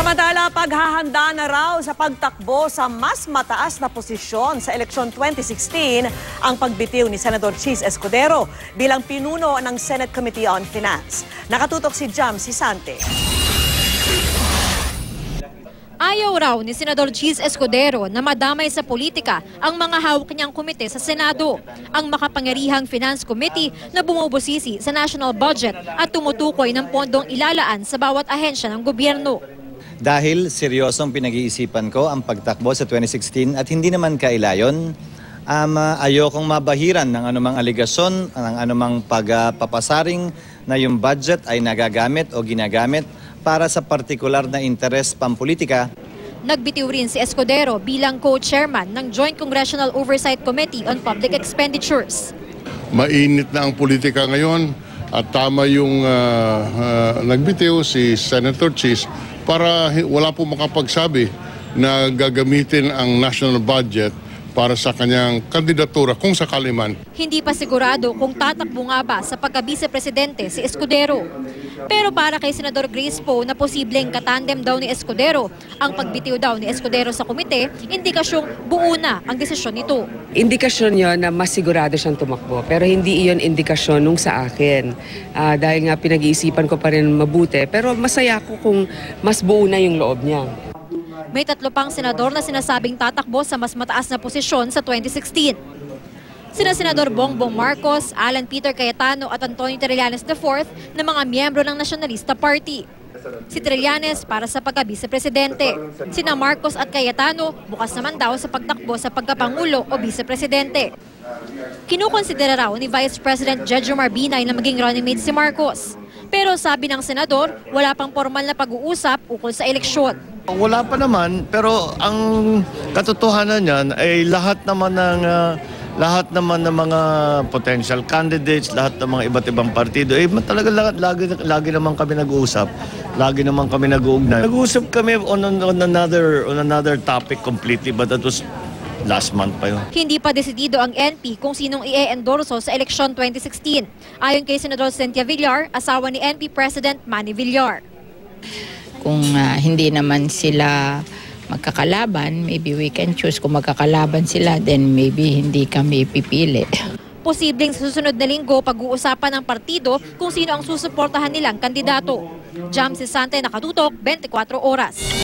Samantala, paghahanda na raw sa pagtakbo sa mas mataas na posisyon sa eleksyon 2016 ang pagbitiw ni Senador Chis Escudero bilang pinuno ng Senate Committee on Finance. Nakatutok si Jam Sisante. Ayaw raw ni Senador Chis Escudero na madamay sa politika ang mga hawak niyang komite sa Senado, ang makapangyarihang Finance Committee na bumubusisi sa national budget at tumutukoy ng pondong ilalaan sa bawat ahensya ng gobyerno. Dahil seryosong pinag-iisipan ko ang pagtakbo sa 2016 at hindi naman kailayon, ayokong mabahiran ng anumang aligasyon, ng anumang pagpapasaring na yung budget ay nagagamit o ginagamit para sa partikular na interes pampolitika. Nagbitiw rin si Escudero bilang co-chairman ng Joint Congressional Oversight Committee on Public Expenditures. Mainit na ang politika ngayon at tama yung nagbitiw si Senator Chis para wala po makapagsabi na gagamitin ang national budget para sa kanyang kandidatura kung sakali man. Hindi pa sigurado kung tatakbo nga ba sa pagka-vice-presidente si Escudero. Pero para kay Senador Grace Poe na posibleng katandem daw ni Escudero, ang pagbitiw daw ni Escudero sa komite, indikasyong buo na ang desisyon nito. Indikasyon yon na mas sigurado siyang tumakbo, pero hindi iyon indikasyon nung sa akin. Dahil nga pinag-iisipan ko pa rin mabuti, pero masaya ko kung mas buo na yung loob niya. May 3 pang senador na sinasabing tatakbo sa mas mataas na posisyon sa 2016. Sina Senador Bongbong Marcos, Alan Peter Cayetano at Antonio Trillanes IV na mga miyembro ng Nacionalista Party. Si Trillanes para sa pagka-vice-presidente. Sina Marcos at Cayetano bukas naman daw sa pagtakbo sa pagkapangulo o vice-presidente. Kinukonsidera raw ni Vice President Jejomar Binay na maging running mate si Marcos. Pero sabi ng senador, wala pang formal na pag-uusap ukol sa eleksyon. Wala pa naman, pero ang katotohanan niyan ay lahat naman ng mga potential candidates, lahat ng mga iba't ibang partido, talaga lagi naman kami nag-uusap, lagi naman kami nag-uugnay. Nag-uusap kami on another topic completely, but that was last month pa yun. Hindi pa desidido ang NP kung sinong i-endorso sa eleksyon 2016. Ayon kay Senador Cynthia Villar, asawa ni NP President Manny Villar. Kung hindi naman sila magkakalaban, maybe we can choose. Kung magkakalaban sila, then maybe hindi kami pipili. Posibleng sa susunod na linggo pag-uusapan ng partido kung sino ang susuportahan nilang kandidato. Jam Sisante, nakatutok, 24 oras.